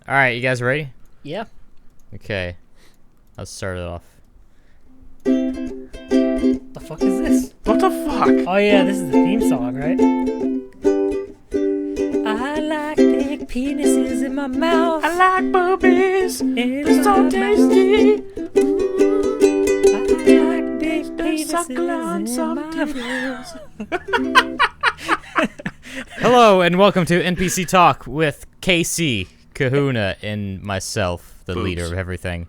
All right, you guys ready? Yeah. Okay, let's start it off. The fuck is this? What the fuck? Oh yeah, this is the theme song, right? I like big penises in my mouth. I like boobies. In They're so my tasty. I like big They penises suckle on in some my titties. Hello and welcome to NPC Talk with Casey, Kahuna, and myself, the Boobs. leader of everything.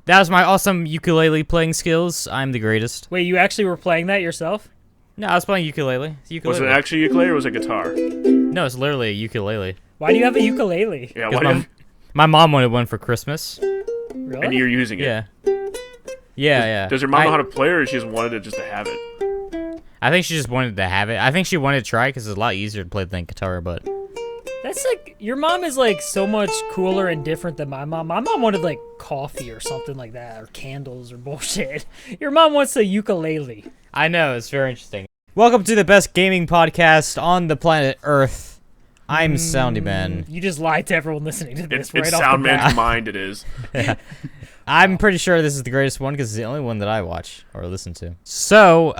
That was my awesome ukulele playing skills. I'm the greatest. Wait, you actually were playing that yourself? No, I was playing ukulele. It's Was ukulele. it actually ukulele or was it guitar? No, it's literally a ukulele. Why do you have a ukulele? Yeah, 'Cause what my mom wanted one for Christmas. Really? and you're using it. Yeah. Yeah. Does your mom know how to play, or she just wanted it just to have it? I think she just wanted to have it. I think she wanted to try because it's a lot easier to play than guitar, but... That's like, your mom is like so much cooler and different than my mom. My mom wanted like coffee or something like that, or candles or bullshit. Your mom wants a ukulele. I know, it's very interesting. Welcome to the best gaming podcast on the planet Earth. I'm Soundy Man. You just lied to everyone listening to this It's right off the Soundman's bat. mind, it is. I'm pretty sure this is the greatest one because it's the only one that I watch or listen to. So,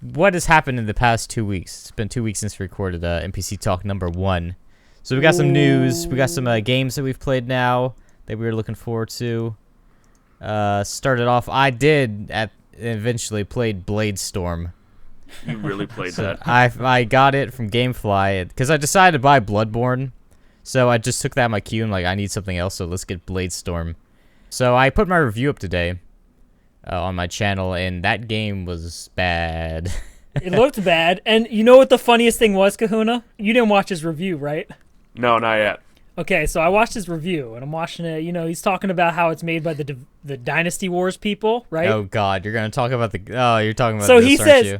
what has happened in the past 2 weeks? It's been 2 weeks since we recorded NPC Talk number 1. So we got some news. We got some games that we've played now that we were looking forward to. Started off, I did eventually played Bladestorm. You really played So that. I got it from GameFly because I decided to buy Bloodborne. So I just took that in my queue and I need something else, so let's get Bladestorm. So I put my review up today on my channel, and that game was bad. It looked bad, and you know what the funniest thing was, Kahuna? You didn't watch his review, right? No, not yet. Okay, so I watched his review, and I'm watching it. You know, he's talking about how it's made by the Dynasty Wars people, right? Oh God, you're gonna talk about you're talking about So this, he aren't says- you?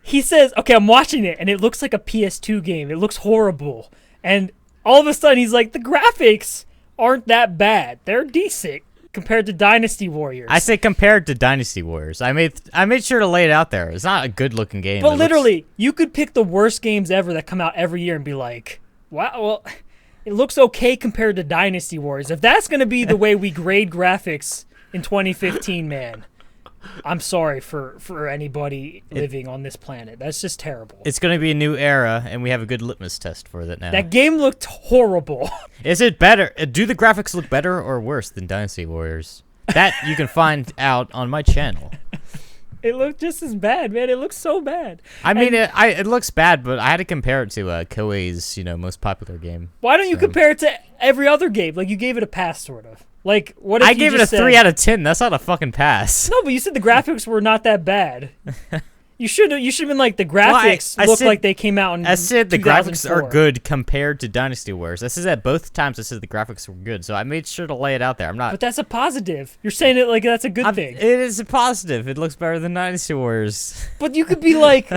He says, okay, I'm watching it, and it looks like a PS2 game. It looks horrible. And all of a sudden, he's like, the graphics aren't that bad. They're decent compared to Dynasty Warriors. I say compared to Dynasty Warriors. I made sure to lay it out there. It's not a good looking game. But literally, you could pick the worst games ever that come out every year and be like, wow, well, it looks okay compared to Dynasty Warriors. If that's going to be the way we grade graphics in 2015, man, I'm sorry for anybody living on this planet. That's just terrible. It's gonna be a new era, and we have a good litmus test for that now. That game looked horrible. Is it better? Do the graphics look better or worse than Dynasty Warriors? That you can find out on my channel. It looked just as bad, man. It looks so bad. I mean, it looks bad, but I had to compare it to Koei's, most popular game. Why don't you So- compare it to every other game? Like, you gave it a pass, sort of. Like, what if I you gave it a just 3 said- out of 10. That's not a fucking pass. No, but you said the graphics were not that bad. You should have been like, the graphics I look said- like they came out in I said the graphics are 2004. good compared to Dynasty Warriors. I said that both times. I said the graphics were good, so I made sure to lay it out there. I'm not. But that's a positive. You're saying it like that's a good thing. It is a positive. It looks better than Dynasty Warriors. But you could be like,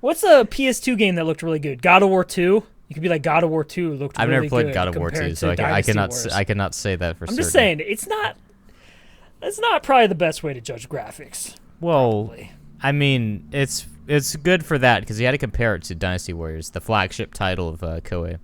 what's a PS2 game that looked really good? God of War 2? You could be like, God of War 2 looked I've really never played good God of War 2, compared so to I Dynasty cannot Wars. I cannot say that for I'm certain. just saying, it's not probably the best way to judge graphics. Well, Probably. I mean, it's good for that because you had to compare it to Dynasty Warriors, the flagship title of Koei.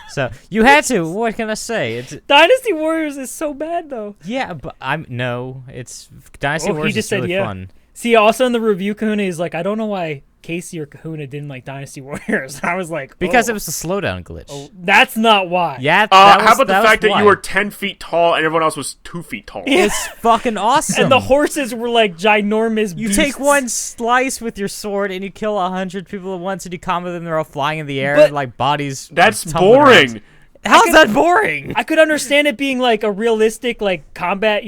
So you had to. What can I say? It's Dynasty Warriors is so bad, though. yeah, but it's Dynasty Oh, he Warriors just is said really yeah. fun. See, also in the review, Kahuna is like, I don't know why Casey or Kahuna didn't like Dynasty Warriors. I was like, Because oh. it was a slowdown glitch. Oh, that's not why. Yeah. How about the fact that you were 10 feet tall and everyone else was 2 feet tall? It's fucking awesome. And the horses were like ginormous You beasts. take one slice with your sword and you kill 100 people at once and you combo them. They're all flying in the air But- like bodies. That's tumbling boring. around. How's that boring? I could understand it being like a realistic like combat,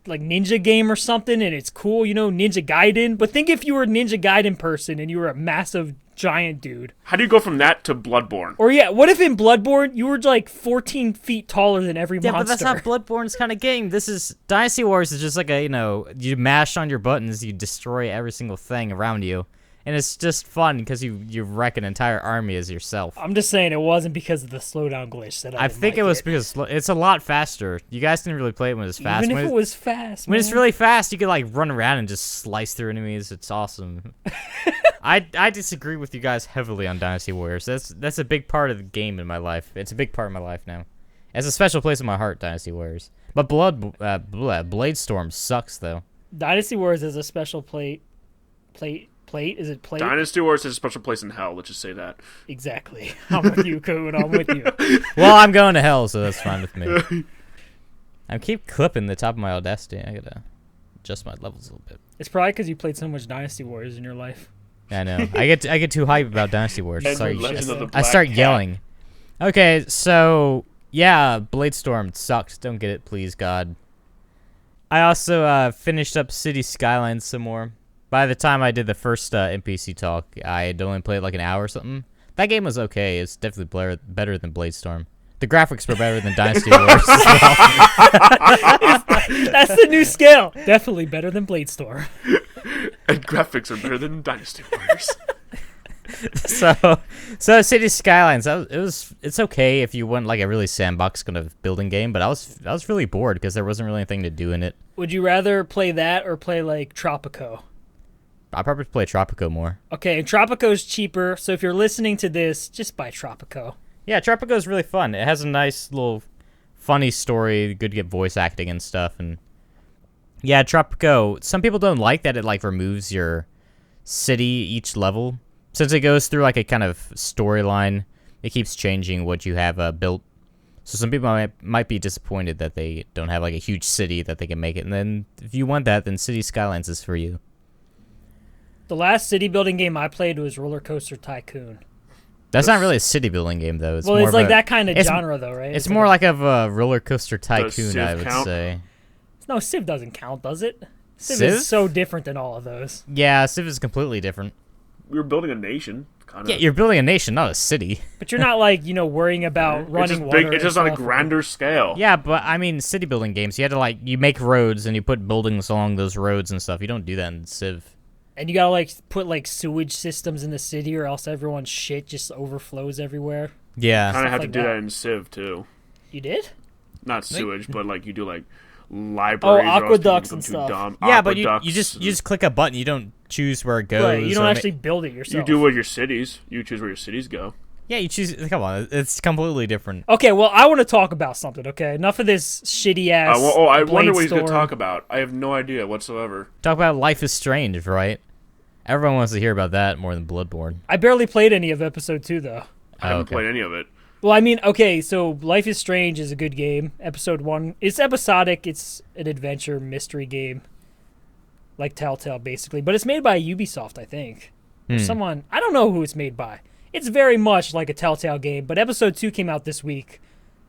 like Ninja game or something, and it's cool, Ninja Gaiden. But think if you were a Ninja Gaiden person and you were a massive giant dude. How do you go from that to Bloodborne? Or yeah, what if in Bloodborne you were like 14 feet taller than every Yeah, monster? but that's not Bloodborne's kind of game. This is Dynasty Wars is just like a you mash on your buttons, you destroy every single thing around you, and it's just fun because you wreck an entire army as yourself. I'm just saying it wasn't because of the slowdown glitch that I think it was because it's a lot faster. You guys didn't really play it when it's fast. Even if it was fast, when it's really fast, you could like run around and just slice through enemies. It's awesome. I disagree with you guys heavily on Dynasty Warriors. That's a big part of the game in my life. It's a big part of my life now. It's a special place in my heart, Dynasty Warriors. But Blade Storm sucks though. Dynasty Wars is a special plate. Is it plate? Dynasty Wars is a special place in hell. Let's just say that. Exactly. I'm with you, Coon. I'm with you. Well, I'm going to hell, so that's fine with me. I keep clipping the top of my Audacity. I gotta adjust my levels a little bit. It's probably because you played so much Dynasty Warriors in your life. I know. I get too hyped about Dynasty Wars. I start Cat. yelling. Okay, so yeah, Blade Storm sucks. Don't get it, please, God. I also finished up City Skylines some more. By the time I did the first NPC Talk, I had only played like an hour or something. That game was okay. It's definitely better than Blade Storm. The graphics were better than Dynasty Wars as well. That's the new scale. Definitely better than Blade Storm. And graphics are better than Dynasty Warriors. So City Skylines, it's okay if you want like a really sandbox kind of building game, but I was really bored because there wasn't really anything to do in it. Would you rather play that or play like Tropico? I probably play Tropico more. Okay, and Tropico's cheaper, so if you're listening to this, just buy Tropico. Yeah, Tropico is really fun. It has a nice little funny story, good to get voice acting and stuff, and yeah, Tropico. Some people don't like that it like removes your city each level. Since it goes through like a kind of storyline, it keeps changing what you have built. So some people might be disappointed that they don't have like a huge city that they can make it. And then if you want that, then City Skylines is for you. The last city building game I played was Roller Coaster Tycoon. That's not really a city building game though. Well, it's like that kind of genre though, right? It's more like of a Roller Coaster Tycoon, I would count? say. No, Civ doesn't count, does it? Civ Civ? is so different than all of those. Yeah, Civ is completely different. We were building a nation. Kind of. Yeah, you're building a nation, not a city. But you're not like, worrying about running water. It's just on a grander scale. Yeah, but I mean, city building games, you had to like, you make roads and you put buildings along those roads and stuff. You don't do that in Civ. And you gotta like put like sewage systems in the city, or else everyone's shit just overflows everywhere. Yeah. Kind of have to like do that. that in Civ too. You did? Not sewage, but like you do like libraries. or else people aqueducts become and too stuff. dumb. Yeah, but you Aqueducts. just click a button. You don't choose where it goes. Right, you don't or actually build it yourself. You do with your cities. You choose where your cities go. Yeah, you choose. Come on, it's completely different. Okay, well, I want to talk about something, okay? Enough of this shitty ass. I wonder Blade what he's going to Storm. talk about. I have no idea whatsoever. Talk about Life is Strange, right? Everyone wants to hear about that more than Bloodborne. I barely played any of episode 2, though. I haven't okay. played any of it. Well, I mean, okay, so Life is Strange is a good game. Episode 1, it's episodic. It's an adventure mystery game, like Telltale, basically. But it's made by Ubisoft, I think. Or someone, I don't know who it's made by. It's very much like a Telltale game, but episode 2 came out this week,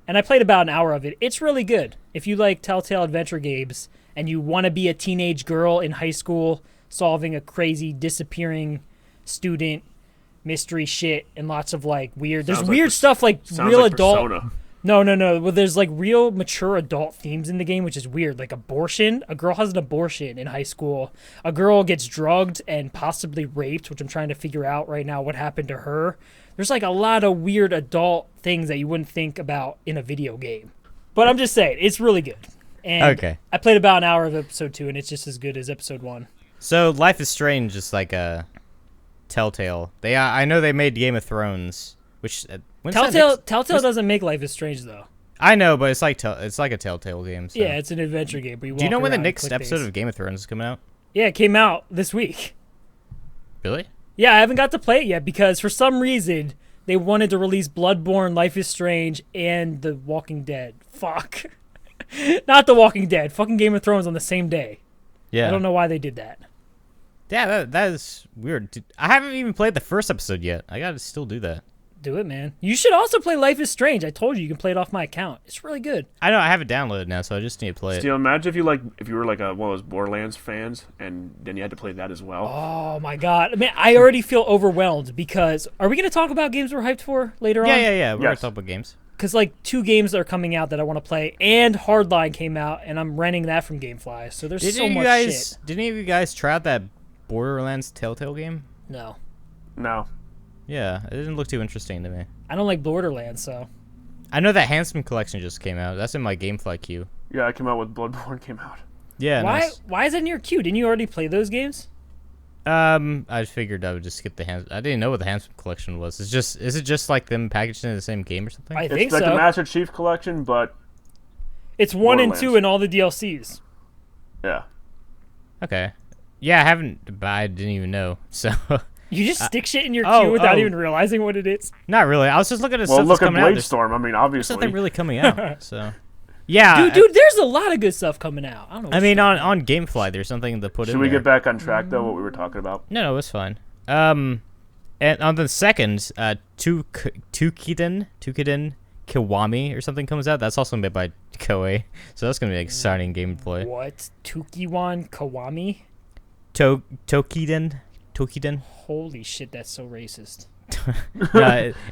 and I played about an hour of it. It's really good. If you like Telltale adventure games, and you want to be a teenage girl in high school solving a crazy disappearing student mystery shit and lots of like weird there's Sounds weird like stuff like Sounds real like adult Persona. no well there's like real mature adult themes in the game, which is weird, like abortion. A girl has an abortion in high school. A girl gets drugged and possibly raped, which I'm trying to figure out right now what happened to her. There's like a lot of weird adult things that you wouldn't think about in a video game, but I'm just saying it's really good. And Okay. I played about an hour of episode 2 and it's just as good as episode 1. So Life is Strange is like a Telltale. I know they made Game of Thrones, which when's that Telltale doesn't make Life is Strange though. I know, but it's like a Telltale game. So. Yeah, it's an adventure game. But Do you know when the next episode of Game of Thrones is coming out? Yeah, it came out this week. Really? Yeah, I haven't got to play it yet because for some reason they wanted to release Bloodborne, Life is Strange, and The Walking Dead. Fuck. Not The Walking Dead. Fucking Game of Thrones on the same day. Yeah. I don't know why they did that. Yeah, that is weird. Dude, I haven't even played the first episode yet. I gotta still do that. Do it, man. You should also play Life is Strange. I told you can play it off my account. It's really good. I know I have it downloaded now, so I just need to play it. Still, imagine if you were like one of those Borderlands fans, and then you had to play that as well. Oh my god, man! I already feel overwhelmed because are we going to talk about games we're hyped for later on? Yeah. We're gonna Yes. talk about games. Because like 2 games are coming out that I want to play, and Hardline came out, and I'm renting that from GameFly. So there's so much shit. Did any of you guys try out that Borderlands Telltale game? No. No. Yeah, it didn't look too interesting to me. I don't like Borderlands, so. I know that Handsome Collection just came out. That's in my GameFly queue. Yeah, it came out with Bloodborne came out. Yeah, nice. Why is it in your queue? Didn't you already play those games? I figured I would just skip the I didn't know what the Handsome Collection was. Is it just like them packaged in the same game or something? I think It's like so. the Master Chief Collection, but It's 1 and 2 Borderlands. and all the DLCs. yeah. Okay. Yeah, I haven't, but I didn't even know. So, You just stick shit in your oh, queue without oh. even realizing what it is. not really. I was just looking at Well, stuff look that's at coming out. There's Bladestorm. I mean, obviously. something really coming out. So, yeah. Dude, there's a lot of good stuff coming out. I don't know. I mean, on GameFly, there's something to put in Should we there. get back on track though? What we were talking about? No, it's fine. And on the second, Tukiden Kiwami or something comes out. That's also made by Koei, so that's gonna be an exciting gameplay. What? Tukiwan Kawami? Tokiden. Holy shit, that's so racist.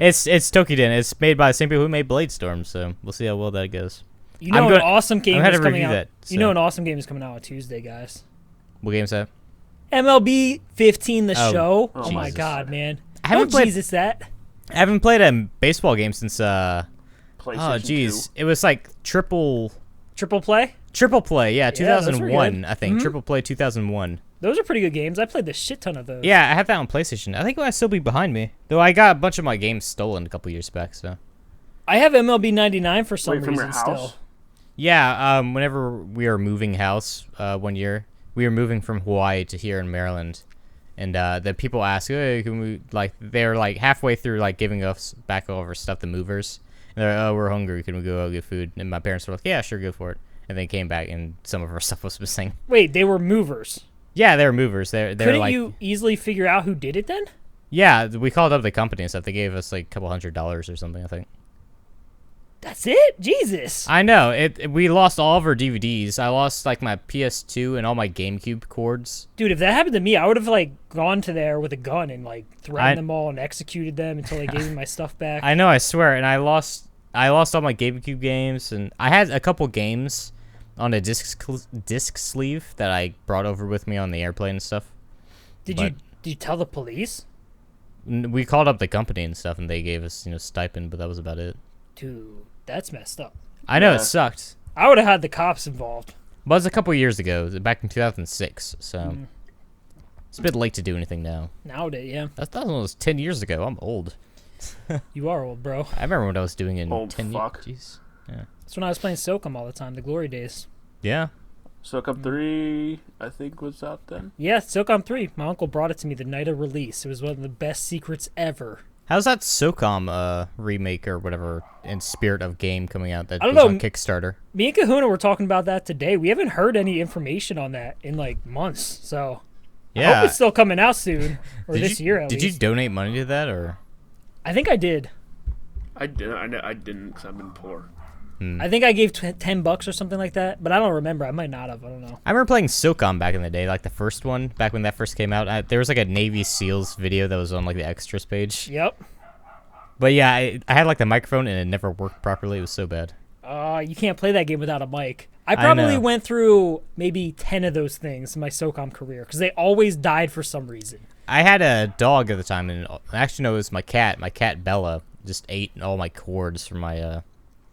It's Tokiden. It's made by the same people who made Bladestorm, so we'll see how well that goes. You know, an awesome game I'm is gonna coming review out. that, You know, so. an awesome game is coming out on Tuesday, guys. What game's that? MLB 15, the Oh, show. oh Oh my Jesus. god, man! I haven't Don't played- Jesus that. I haven't played a baseball game since PlayStation oh jeez, 2. it was like triple play. Yeah, those were 2001, good. I think. Mhm. Triple play 2001. Those are pretty good games. I played the shit ton of those. Yeah, I have that on PlayStation. I think it might still be behind me. Though I got a bunch of my games stolen a couple years back, so. I have MLB 99 for some Wait, from your reason house? still. Yeah, whenever we were moving house one year, we were moving from Hawaii to here in Maryland. And the people asked, hey, can we, like, they're like halfway through like giving us back all of our stuff, the movers. And they're like, oh, we're hungry, can we go get food? And my parents were like, yeah, sure, go for it. And they came back and some of our stuff was missing. Wait, they were movers. Yeah, they were movers. They're Couldn't like, you easily figure out who did it then? yeah, we called up the company and stuff. They gave us like a couple $100 or something, I think. That's it? Jesus. I know. We lost all of our DVDs. I lost like my PS2 and all my GameCube cords. Dude, if that happened to me, I would have like gone to there with a gun and like threatened them all and executed them until they gave me my stuff back. I know, I swear. And I lost all my GameCube games, and I had a couple games on a disc sleeve that I brought over with me on the airplane and stuff. Did you tell the police? We called up the company and stuff, and they gave us stipend, but that was about it. Dude, that's messed up. I know, Yeah. it sucked. I would have had the cops involved. But it was a couple years ago, back in 2006, so it's a bit late to do anything now. Nowadays, yeah. That was almost 10 years ago. I'm old. You are old, bro. I remember what I was doing in Old 10 fuck. years. Jeez. That's when I was playing SOCOM all the time, the glory days. Yeah. SOCOM 3, I think, was out then. Yeah, SOCOM 3. My uncle brought it to me the night of release. It was one of the best secrets ever. How's that SOCOM remake or whatever in spirit of game coming out that I don't was know. on Kickstarter? Me and Kahuna were talking about that today. We haven't heard any information on that in like months, so I Yeah. hope it's still coming out soon, or this year at Did least. you donate money to that or? I think I did. I didn't, because I've been poor. I think I gave $10 or something like that, but I don't remember. I might not have. I don't know. I remember playing SOCOM back in the day, like the first one, back when that first came out. There was like a Navy SEALs video that was on like the extras page. Yep. But yeah, I had like the microphone and it never worked properly. It was so bad. You can't play that game without a mic. I I probably know. went through maybe 10 of those things in my SOCOM career because they always died for some reason. I had a dog at the time, and actually no, it was my cat. My cat Bella just ate all my cords from my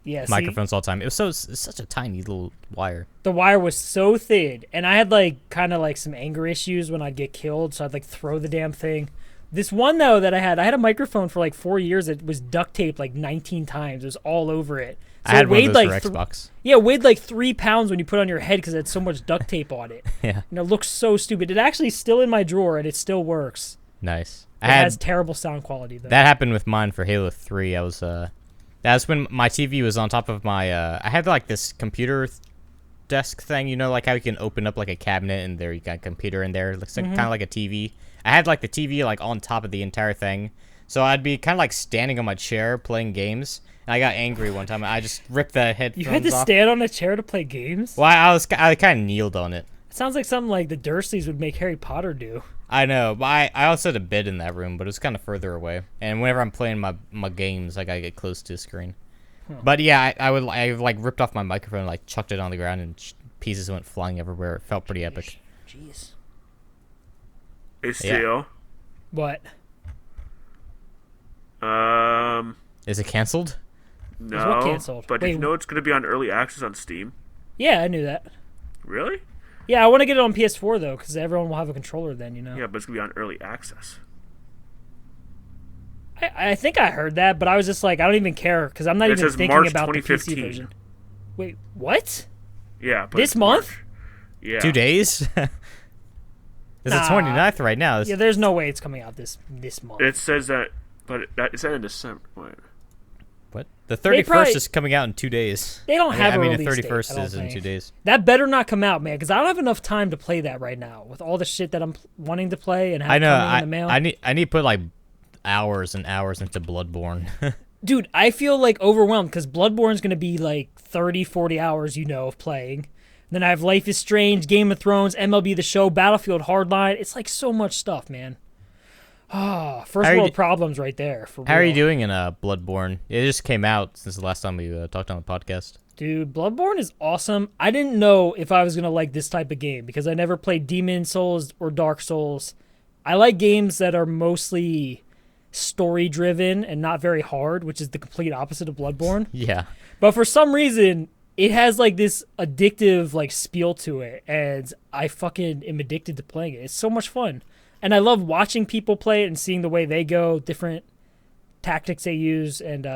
Yeah, see, microphones all the time. It's such a tiny little wire. the wire was so thin, and I had like kind of like some anger issues when I'd get killed, so I'd like throw the damn thing. This one though that I had a microphone for like 4 years. It was duct taped like 19 times. It was all over it. So I had it one of weighed those like for Xbox. Yeah, it weighed like 3 pounds when you put it on your head because it had so much duct tape on it. Yeah, And it looks so stupid. It actually is still in my drawer and it still works. nice. It has terrible sound quality though. That happened with mine for Halo 3. I was that's when my TV was on top of my I had like this computer desk thing, like how you can open up like a cabinet and there you got a computer in there. It looks like kind of like a TV. I had like the TV like on top of the entire thing. So I'd be kind of like standing on my chair playing games. And I got angry one time. I just ripped the headphones You had to off. stand on a chair to play games? Well, I kind of kneeled on it. It sounds like something like the Dursleys would make Harry Potter do. I know, but I also had a bed in that room, but it was kind of further away. And whenever I'm playing my games, I gotta get close to the screen. But yeah, I like ripped off my microphone, and, like chucked it on the ground, and pieces went flying everywhere. It felt pretty epic. Jeez. ACO. What? Is it canceled? No. what canceled? But Wait, did you know it's going to be on early access on Steam? Yeah, I knew that. Really? Yeah, I want to get it on PS4 though, because everyone will have a controller then, you know. Yeah, but it's going to be on early access. I think I heard that, but I was just like, I don't even care because I'm not It even says thinking March about the PC 2015. version. Wait, what? Yeah. But This it's month? March. Yeah. 2 days? It's Nah. the 29th right now. Yeah, there's no way it's coming out this month. It says that, but it said in December. Wait. What? The 31st is coming out in 2 days. They don't have a the release date, 31st I don't is in think. 2 days. That better not come out, man, because I don't have enough time to play that right now with all the shit that I'm wanting to play and have I know. coming in the mail. I need to put like hours and hours into Bloodborne. Dude, I feel like overwhelmed because Bloodborne's going to be like 30, 40 hours, of playing. Then I have Life is Strange, Game of Thrones, MLB The Show, Battlefield Hardline. It's like so much stuff, man. Ah, first world problems right there. How are you doing in Bloodborne? It just came out since the last time we talked on the podcast. Dude, Bloodborne is awesome. I didn't know if I was going to like this type of game because I never played Demon Souls or Dark Souls. I like games that are mostly story-driven and not very hard, which is the complete opposite of Bloodborne. Yeah. But for some reason, it has like this addictive like spiel to it, and I fucking am addicted to playing it. It's so much fun. And I love watching people play it and seeing the way they go, different tactics they use, and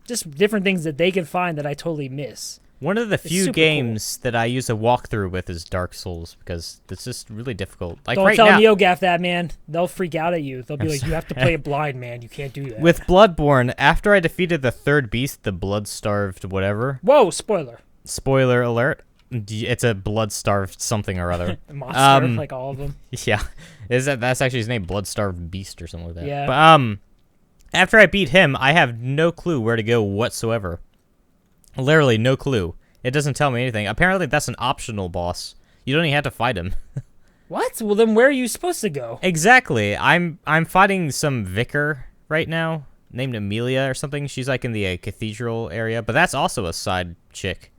just different things that they can find that I totally miss. One of the few super games that I use a walkthrough with is Dark Souls because it's just really difficult. Like Don't right tell now, NeoGaf that, man. They'll freak out at you. They'll be like, you have to play it blind, man. You can't do that. with Bloodborne, after I defeated the third beast, the blood-starved whatever. Whoa, spoiler. Spoiler alert. It's a blood-starved something or other. Monster, like all of them. Yeah. That's actually his name, Blood-starved beast or something like that. Yeah. But after I beat him, I have no clue where to go whatsoever. Literally no clue. It doesn't tell me anything. Apparently that's an optional boss. You don't even have to fight him. What? Well, then where are you supposed to go? Exactly. I'm fighting some vicar right now named Amelia or something. She's like in the cathedral area, but that's also a side chick.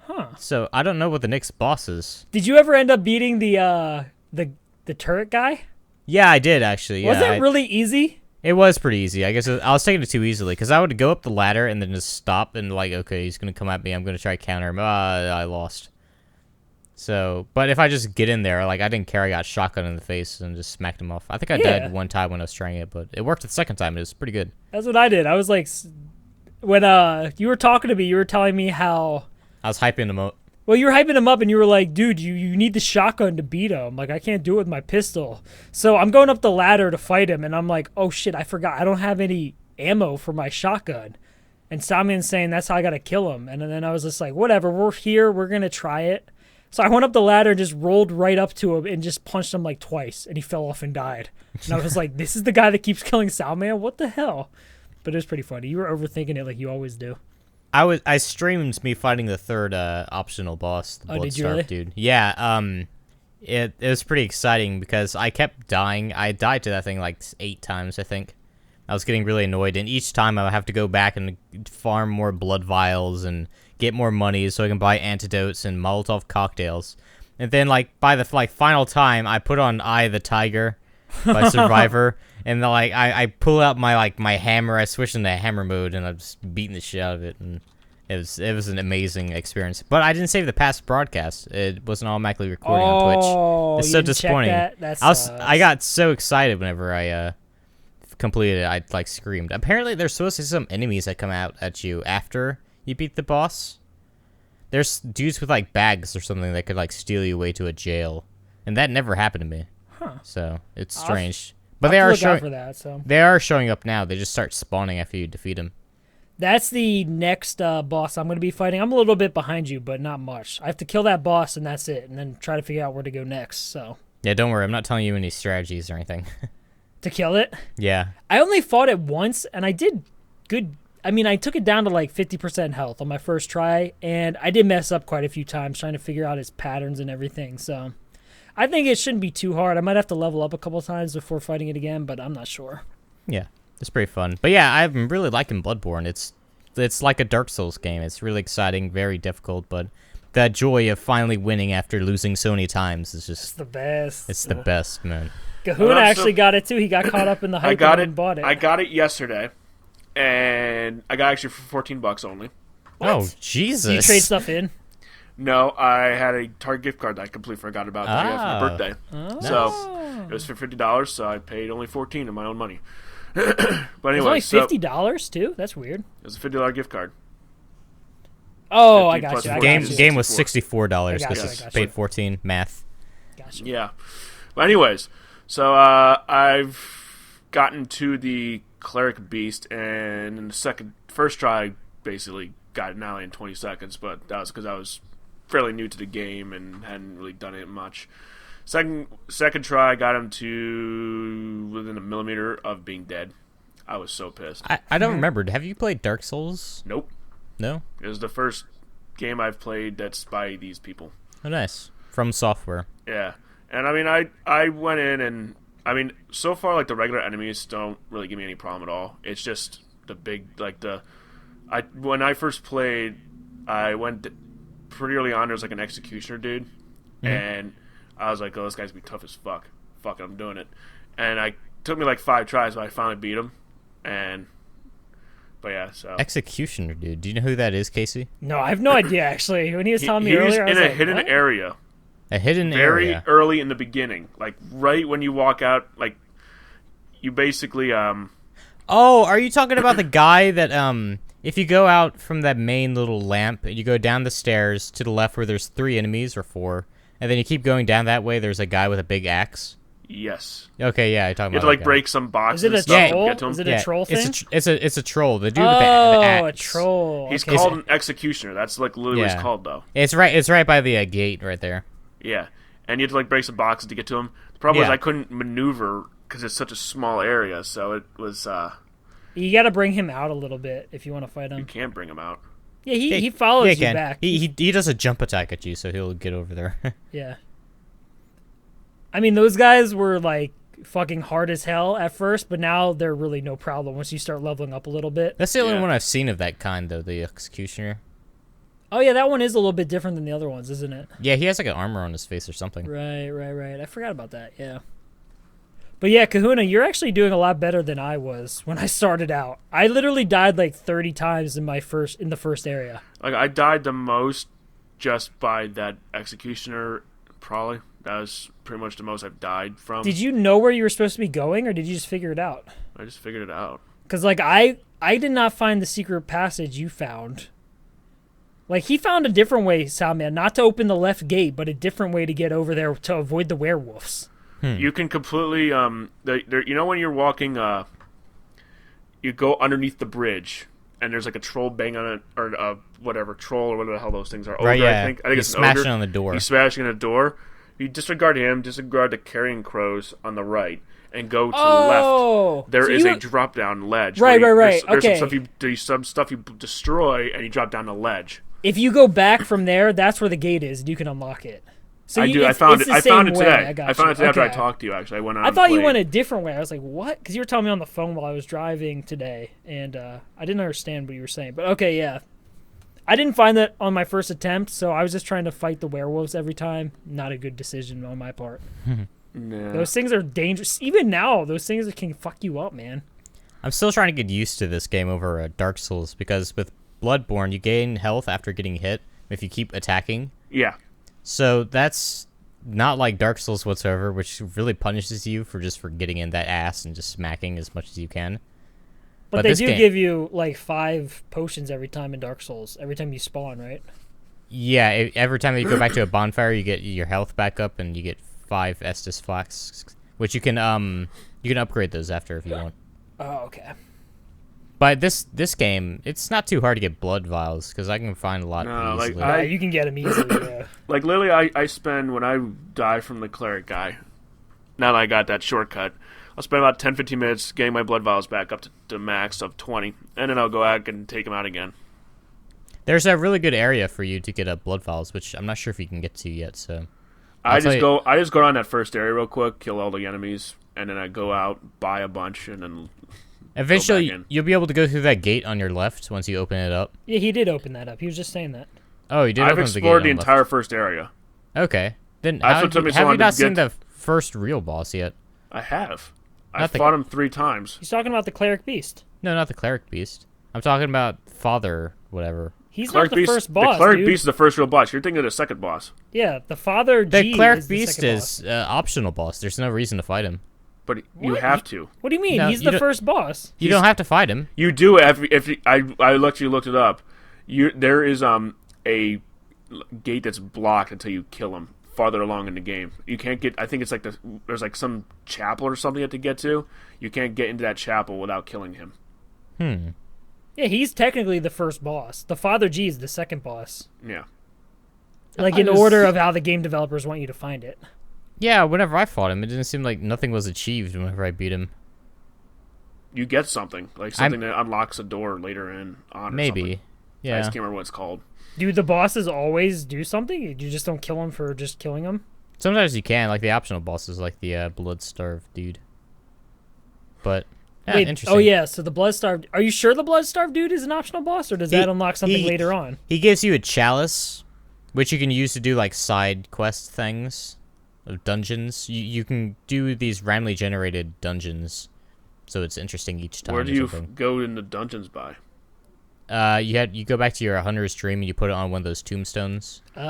Huh. So I don't know what the next boss is. Did you ever end up beating the turret guy? Yeah, I did actually. Yeah, Was it really easy? It was pretty easy. I guess I was taking it too easily because I would go up the ladder and then just stop and like, okay, he's gonna come at me. I'm gonna try to counter him. I lost. So, but if I just get in there, like I didn't care. I got shotgun in the face and just smacked him off. I think I died one time when I was trying it, but it worked the second time. It was pretty good. That's what I did. I was like, when you were talking to me, you were telling me how. I was hyping him up. Well, you were hyping him up, and you were like, dude, you need the shotgun to beat him. Like, I can't do it with my pistol. So I'm going up the ladder to fight him, and I'm like, oh, shit, I forgot. I don't have any ammo for my shotgun. And Samian's saying that's how I got to kill him. And then I was just like, whatever, we're here. We're going to try it. So I went up the ladder and just rolled right up to him and just punched him like twice, and he fell off and died. And I was like, this is the guy that keeps killing Salman? What the hell? But it was pretty funny. You were overthinking it like you always do. I streamed me fighting the third optional boss, the did you Bloodstarved really? dude. Yeah, it was pretty exciting because I kept dying. I died to that thing like 8 times, I think. I was getting really annoyed, and each time I would have to go back and farm more blood vials and get more money so I can buy antidotes and Molotov cocktails. And then like by the final time, I put on Eye of the Tiger by Survivor. And I pull out my hammer, I switch into hammer mode, and I'm just beating the shit out of it, and it was an amazing experience. But I didn't save the past broadcast; it wasn't automatically recording on Twitch. It's so disappointing. I got so excited whenever I completed it. I like screamed. Apparently, there's supposed to be some enemies that come out at you after you beat the boss. There's dudes with like bags or something that could like steal you away to a jail, and that never happened to me. Huh. So it's strange. But I'll look out for that, so. They are showing up now. They just start spawning after you defeat them. That's the next boss I'm going to be fighting. I'm a little bit behind you, but not much. I have to kill that boss, and that's it, and then try to figure out where to go next. So. Yeah, don't worry. I'm not telling you any strategies or anything. To kill it? Yeah. I only fought it once, and I did good. I mean, I took it down to like 50% health on my first try, and I did mess up quite a few times trying to figure out its patterns and everything, so. I think it shouldn't be too hard. I might have to level up a couple times before fighting it again, but I'm not sure. Yeah, it's pretty fun. But yeah, I'm really liking Bloodborne. It's like a Dark Souls game. It's really exciting, very difficult, but that joy of finally winning after losing so many times is just... It's the best. It's the best, man. Kahuna actually got it too. He got caught up in the hype and bought it. I got it yesterday, and I got actually for $14 only. What? Oh, Jesus. Do you trade stuff in? No, I had a Target gift card that I completely forgot about that for my birthday. Oh. So it was for $50, so I paid only $14 of my own money. But anyway, it's only $50 too. That's weird. It was a $50 gift card. Oh, I 50 got plus you. I 40. got you. Game was $64 I because got it's you. paid 14 math. Gotcha. Yeah. But anyways, so I've gotten to the Cleric Beast, and in the first try, I basically got it now in 20 seconds, but that was because I was fairly new to the game and hadn't really done it much. Second try, I got him to within a millimeter of being dead. I was so pissed. I don't remember. Have you played Dark Souls? Nope. No? It was the first game I've played that's by these people. Oh, nice. From Software. Yeah. And I mean, I went in and, I mean, so far, like, the regular enemies don't really give me any problem at all. It's just the big, like, when I first played, I went pretty early on, there's like an executioner dude, and I was like, oh, this guy's gonna be tough as fuck. Fuck it, I'm doing it. And it took me like 5 tries, but I finally beat him. But yeah, so. Executioner, dude. Do you know who that is, Casey? No, I have no idea, actually. When he was telling me He's earlier, I was in a like, hidden what? area. A hidden Very area. early in the beginning. Like, right when you walk out, like, you basically, Oh, are you talking about the guy that, if you go out from that main little lamp, you go down the stairs to the left where there's 3 enemies or 4, and then you keep going down that way, there's a guy with a big axe? yes. Okay, yeah, you're talking You have about to, like, that guy. break some boxes Is it a and stuff troll? to get to him. Is it a troll thing? It's a troll. The dude Oh, with the axe. a troll. He's Okay. called an executioner. That's, like, literally what Yeah. he's called, though. It's right by the gate right there. Yeah. And you have to, like, break some boxes to get to him. The problem was Yeah. I couldn't maneuver because it's such a small area, so it was, You got to bring him out a little bit if you want to fight you him. can't bring him out. Yeah, he follows Yeah, you he can. back. He does a jump attack at you, so he'll get over there. Yeah. I mean, those guys were like fucking hard as hell at first, but now they're really no problem once you start leveling up a little bit. That's the only Yeah. one I've seen of that kind, though, the Executioner. Oh yeah, that one is a little bit different than the other ones, isn't it? Yeah, he has like an armor on his face or something. Right. I forgot about that. Yeah. But yeah, Kahuna, you're actually doing a lot better than I was when I started out. I literally died like 30 times in the first area. Like, I died the most just by that executioner, probably. That was pretty much the most I've died from. Did you know where you were supposed to be going, or did you just figure it out? I just figured it out. Because like I did not find the secret passage you found. Like, he found a different way, Soundman, not to open the left gate, but a different way to get over there to avoid the werewolves. You can completely, you know when you're walking, you go underneath the bridge, and there's like a troll bang on it, or whatever, troll, or whatever the hell those things are. Ogre, Right, yeah. I think He's it's an smashing ogre. on the door. He's smashing on the door. You disregard him, disregard the carrion crows on the right, and go to the left. There So is you- a drop down ledge. Right. There's Okay. some stuff you destroy, and you drop down the ledge. If you go back from there, that's where the gate is, and you can unlock it. So I you, do. I it's found the it. I same found it way. today. I found it today after I Okay. talked to you. Actually, I went out. I and thought you played. went a different way. I was like, what? Because you were telling me on the phone while I was driving today, and I didn't understand what you were saying. But okay, yeah. I didn't find that on my first attempt, so I was just trying to fight the werewolves every time. Not a good decision on my part. Nah. Those things are dangerous. Even now, those things can fuck you up, man. I'm still trying to get used to this game over Dark Souls, because with Bloodborne, you gain health after getting hit if you keep attacking. Yeah. So that's not like Dark Souls whatsoever, which really punishes you for getting in that ass and just smacking as much as you can. But they this do game- give you like 5 potions every time in Dark Souls. Every time you spawn, right? Yeah, every time that you go back to a bonfire, you get your health back up, and you get 5 Estus flasks, which you can upgrade those after if you want. Oh, okay. But this game, it's not too hard to get blood vials, because I can find a lot No, like, easily. I- You can get them easily. Yeah. Like, literally, I spend, when I die from the cleric guy, now that I got that shortcut, I'll spend about 10-15 minutes getting my blood vials back up to max of 20, and then I'll go back and take them out again. There's a really good area for you to get blood vials, which I'm not sure if you can get to yet. So I tell just you- go down that first area real quick, kill all the enemies, and then I go out, buy a bunch, and then eventually back in. you'll be able to go through that gate on your left once you open it up. Yeah, he did open that up. He was just saying that. Oh, you did. I've open explored the the gate on entire first area. left. Okay, then That's how what took me so have long you to not seen get- the first real boss yet? I have. I Not the- fought him 3 times. He's talking about the cleric beast. No, not the cleric beast. I'm talking about Father, whatever. He's Cleric not the Beast, first boss, the Cleric dude. Beast is the first real boss. You're thinking of the second boss. Yeah, the Father The G cleric is the beast second is boss. optional boss. There's no reason to fight him. But you What? have to. What do you mean? No, He's you the don't- first boss. You don't have to fight him. You do I looked it up. There is a gate that's blocked until you kill him farther along in the game. You can't get. I think it's like there's like some chapel or something you have to get to. You can't get into that chapel without killing him. Yeah, he's technically the first boss. The Father G is the second boss. Yeah. Like I in was- order of how the game developers want you to find it. Yeah, whenever I fought him, it didn't seem like nothing was achieved whenever I beat him. You get something like something that unlocks a door later on. Or Maybe. something. I Yeah. just can't remember what it's called. Do the bosses always do something? You just don't kill them for just killing them? Sometimes you can, like the optional bosses, like the blood-starved dude. But yeah, Wait, interesting. oh yeah, so the Blood-Starved... Are you sure the Blood-Starved dude is an optional boss, or does that unlock something later on? He gives you a chalice, which you can use to do like side quest things, of dungeons. You can do these randomly generated dungeons, so it's interesting each time. Where do or you something. go in the dungeons by? You go back to your hunter's dream and you put it on one of those tombstones. I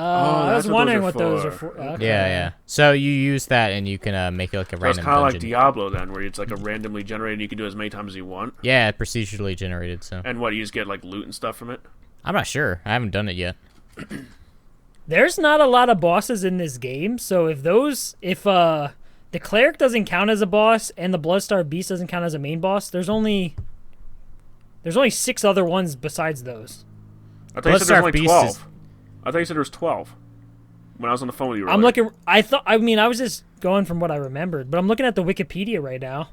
that's was what those wondering are what those are for. for. Okay. Yeah, yeah. So you use that and you can make it like a So it's random kind of like dungeon. Diablo then, where it's like a randomly generated. You can do as many times as you want. Yeah, procedurally generated. So And what, you just get like loot and stuff from it? I'm not sure. I haven't done it yet. There's not a lot of bosses in this game, so if the cleric doesn't count as a boss and the Bloodstar Beast doesn't count as a main boss, there's only 6 other ones besides those. I thought you said there was only Bloodstar Beast 12. is- I thought you said there was 12 when I was on the phone with you. I'm earlier. looking. I was just going from what I remembered, but I'm looking at the Wikipedia right now.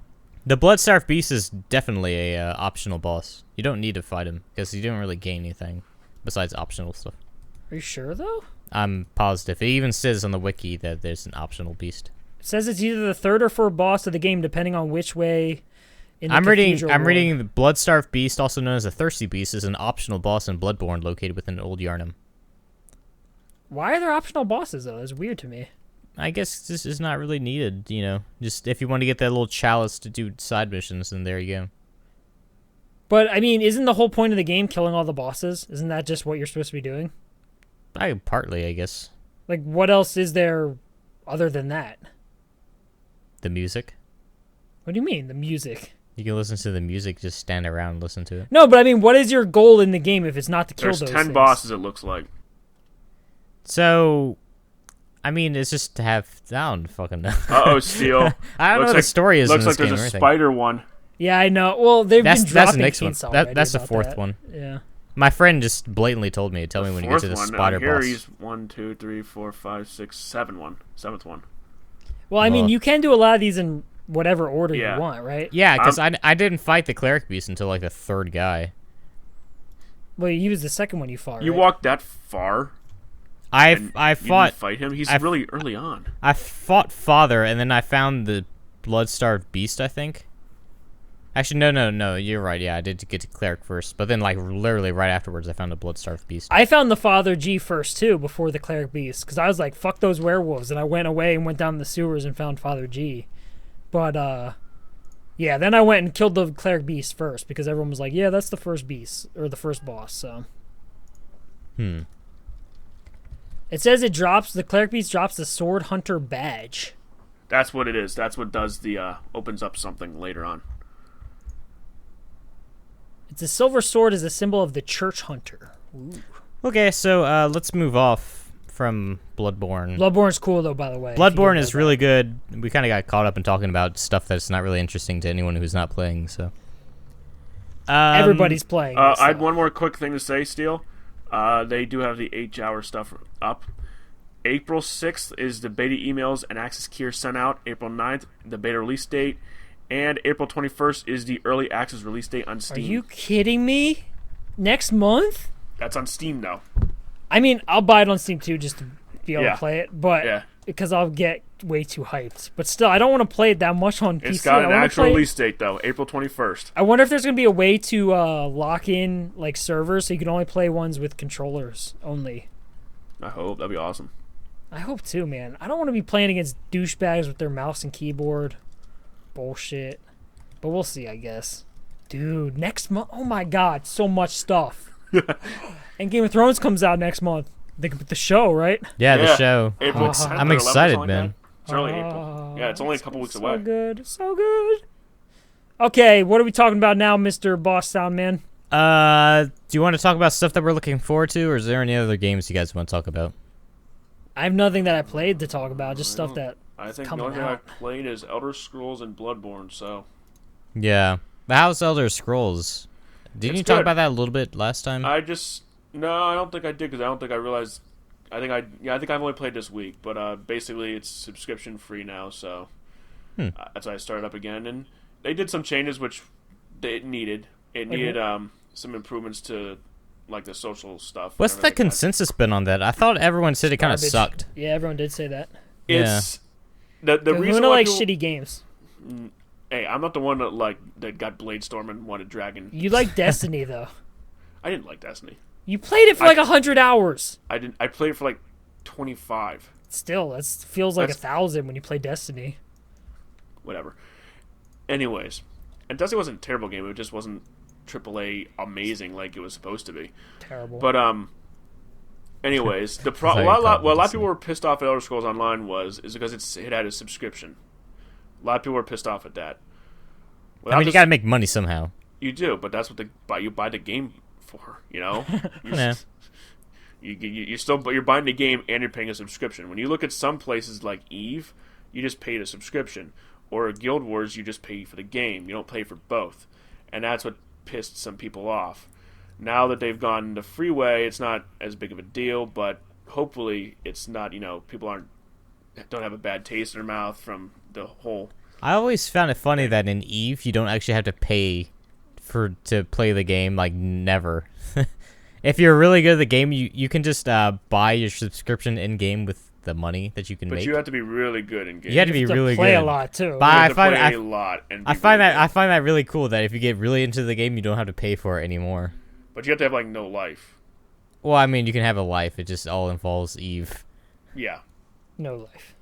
The Bloodstarved Beast is definitely a optional boss. You don't need to fight him because you don't really gain anything besides optional stuff. Are you sure though? I'm positive. It even says on the wiki that there's an optional beast. It says it's either the third or fourth boss of the game, depending on which way. In the I'm Cathedral Ward. reading the Bloodstarved Beast, also known as the Thirsty Beast, is an optional boss in Bloodborne located within Old Yarnum. Why are there optional bosses though? That's weird to me. I guess this is not really needed, you know. Just if you want to get that little chalice to do side missions, then there you go. But I mean, isn't the whole point of the game killing all the bosses? Isn't that just what you're supposed to be doing? Partly, I guess. Like, what else is there other than that? The music. What do you mean, the music? You can listen to the music, just stand around and listen to it. No, but I mean, what is your goal in the game if it's not to kill There's those 10 things? bosses, it looks like. So, I mean, it's just to have. I don't fucking know. Uh-oh, Steel. I don't know Looks what the story is in Looks this like game there's or a anything. spider one. Yeah, I know. Well, they've That's been the dropping next one. hints already That's the about fourth that. one. Yeah. My friend just blatantly told me to tell me when you get to the Fourth one. spider Here boss. he's 1, 2, 3, 4, 5, 6, 7 one. 7th one. Well, I mean, Well- you can do a lot of these in whatever order Yeah. you want, right? Yeah, because I didn't fight the cleric beast until like the third guy. Well, you used the second one you fought, You right? walked that far. I and you didn't fought fight him. He's I- really early on. I fought Father, and then I found the blood-starved beast, I think. Actually, no, you're right. Yeah, I did get to cleric first, but then like literally right afterwards, I found the blood-starved beast. I found the Father G first, too, before the Cleric Beast, because I was like, fuck those werewolves, and I went away and went down the sewers and found Father G. But, yeah, then I went and killed the Cleric Beast first, because everyone was like, yeah, that's the first beast, or the first boss, so. It says the Cleric Beast drops the Sword Hunter badge. That's what it is. That's what does the opens up something later on. It's a silver sword as a symbol of the Church Hunter. Ooh. Okay, so let's move off from Bloodborne. Bloodborne's cool, though, by the way. if you Bloodborne didn't is know really good. We kind of got caught up in talking about stuff that's not really interesting to anyone who's not playing. So that. Everybody's playing. this, I had though. one more quick thing to say, Steel. They do have the 8-hour stuff up. April 6th is the beta emails and access key are sent out. April 9th, the beta release date. And April 21st is the early access release date on Are Steam. you kidding me? Next month? That's on Steam, though. I mean, I'll buy it on Steam too, just to be able Yeah. to play it, but Yeah. because I'll get way too hyped. But still, I don't want to play it that much on PC. It's got I an wanna actual play- release date, though. April 21st. I wonder if there's gonna be a way to lock in like servers so you can only play ones with controllers only. I hope. That'd be awesome. I hope too, man. I don't want to be playing against douchebags with their mouse and keyboard. bullshit. But we'll see, I guess. Dude, next month. Oh my God, so much stuff. And Game of Thrones comes out next month. The show, right? Yeah, the show. April I'm 10th or I'm 11th, excited, something like man. that. It's early April. Yeah, it's only a couple weeks so away. Good, so good. Okay, what are we talking about now, Mr. Boss Sound Man? Do you want to talk about stuff that we're looking forward to, or is there any other games you guys want to talk about? I have nothing that I played to talk about, just stuff that I think the coming only thing out. I've played is Elder Scrolls and Bloodborne, so... Yeah. The House Elder Scrolls. Didn't It's you talk good. about that a little bit last time? No, I don't think I did, because I don't think I realized... I think I've only played this week, but basically it's subscription free now, so... That's why I started up again, and they did some changes which it needed. It needed some improvements to, like, the social stuff. What's the consensus been on that? I thought everyone said it kind of Garbage. sucked. Yeah, everyone did say that. It's... The reason Kahuna why likes people- shitty games. Hey, I'm not the one that got Bladestorm and wanted Dragon. You like Destiny, though. I didn't like Destiny. You played it for like 100 hours. I didn't. I played it for like 25. Still, that feels like That's- 1,000 when you play Destiny. Whatever. Anyways, and Destiny wasn't a terrible game. It just wasn't AAA amazing like it was supposed to be. Terrible. But anyways, the how you what a lot call it, of Destiny. people were pissed off at Elder Scrolls Online is because it had a subscription. A lot of people were pissed off at that. I mean, you gotta make money somehow. You do, but that's what you buy the game for. You know, Yeah. you're buying the game and you're paying a subscription. When you look at some places like Eve, you just paid a subscription, or Guild Wars, you just pay for the game. You don't pay for both, and that's what pissed some people off. Now that they've gone the freeway, it's not as big of a deal, but hopefully it's not. People don't have a bad taste in their mouth from the whole. I always found it funny that in Eve, you don't actually have to pay to play the game, like, never. If you're really good at the game, you can just buy your subscription in-game with the money that you can But make. you have to be really good in game. You have to be You have to really play good. a lot, too. But You I have to find play I, a lot, and I be find really that I good. find that really cool that if you get really into the game, you don't have to pay for it anymore. But you have to have like no life. Well, I mean, you can have a life. It just all involves Eve. Yeah. No life.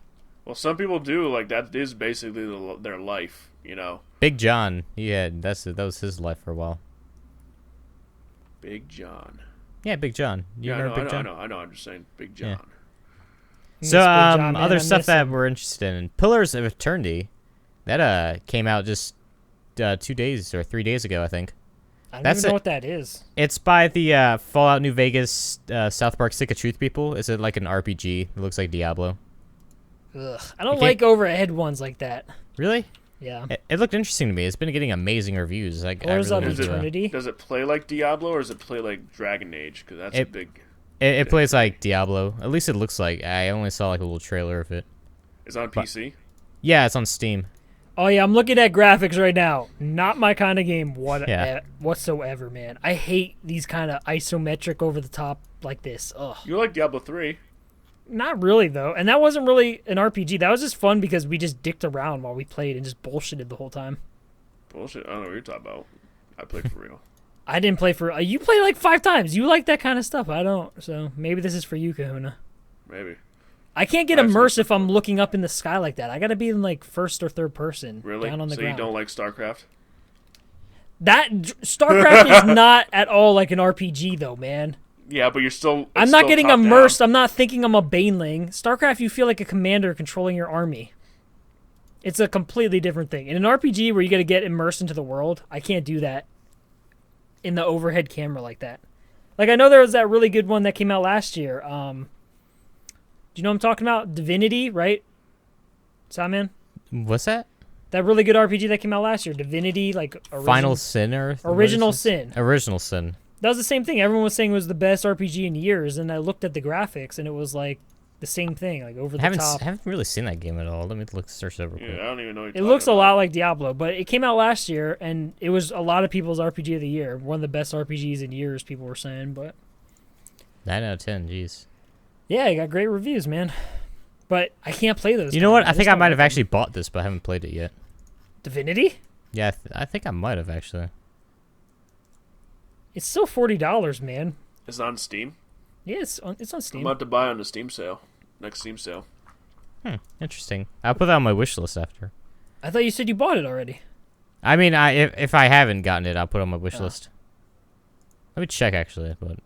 Well, some people do. Like that is basically their life. Big John, that was his life for a while. Big John. Yeah, Big John. You Yeah, remember Big John? I know. I'm just saying, Big John. Yeah. Miss So, Big John, man, other I stuff miss that him. we're interested in. Pillars of Eternity. That came out just 2 days or 3 days ago, I think. I don't That's even know it. what that is. It's by the Fallout New Vegas, South Park Stick of Truth people. Is it like an RPG? It looks like Diablo. Ugh. I don't Okay. like overhead ones like that. Really? Yeah. It looked interesting to me. It's been getting amazing reviews. I Pillars really of enjoy it. Eternity. Does it play like Diablo or does it play like Dragon Age? Because that's a It- big. It plays like Diablo. At least it looks like. I only saw like a little trailer of it. It's on PC. Yeah, it's on Steam. Oh yeah, I'm looking at graphics right now. Not my kind of game Yeah. whatsoever, man. I hate these kind of isometric over the top like this. Ugh. You like Diablo 3? Not really though. And that wasn't really an RPG. That was just fun because we just dicked around while we played and just bullshitted the whole time. Bullshit. I don't know what you're talking about. I played for real. I didn't play for you play like 5 times. You like that kind of stuff. I don't. So maybe this is for you, Kahuna. Maybe. I can't get That's immersed not if I'm looking up in the sky like that. I got to be in like first or third person Really? down on the So ground. you don't like StarCraft? StarCraft is not at all like an RPG though, man. Yeah, but you're still. I'm it's not still getting top-down. immersed. I'm not thinking I'm a baneling. StarCraft, you feel like a commander controlling your army. It's a completely different thing. In an RPG where you got to get immersed into the world, I can't do that in the overhead camera like that. Like I know there was that really good one that came out last year. Do you know what I'm talking about? Divinity, right? Simon? What's that? That really good RPG that came out last year. Divinity, like Final Sin or Original what is this? Sin. Original Sin. That was the same thing. Everyone was saying it was the best RPG in years, and I looked at the graphics, and it was like the same thing, like over the top. Haven't really seen that game at all. Let me search it real quick. Yeah, I don't even know. What It you're looks a talking lot about. like Diablo, but it came out last year, and it was a lot of people's RPG of the year. One of the best RPGs in years, people were saying. But 9 out of 10. Jeez. yeah, it got great reviews, man. But I can't play those. You know what? I just think I don't might like have them. actually bought this, but I haven't played it yet. Divinity. Yeah, I think I might have actually. It's still $40, man. It's on Steam. Yeah, it's on I'm Steam. about to buy on the Steam sale. Next Steam sale. Interesting. I'll put that on my wish list after. I thought you said you bought it already. I mean, if I haven't gotten it, I'll put it on my wish list. Let me check actually. But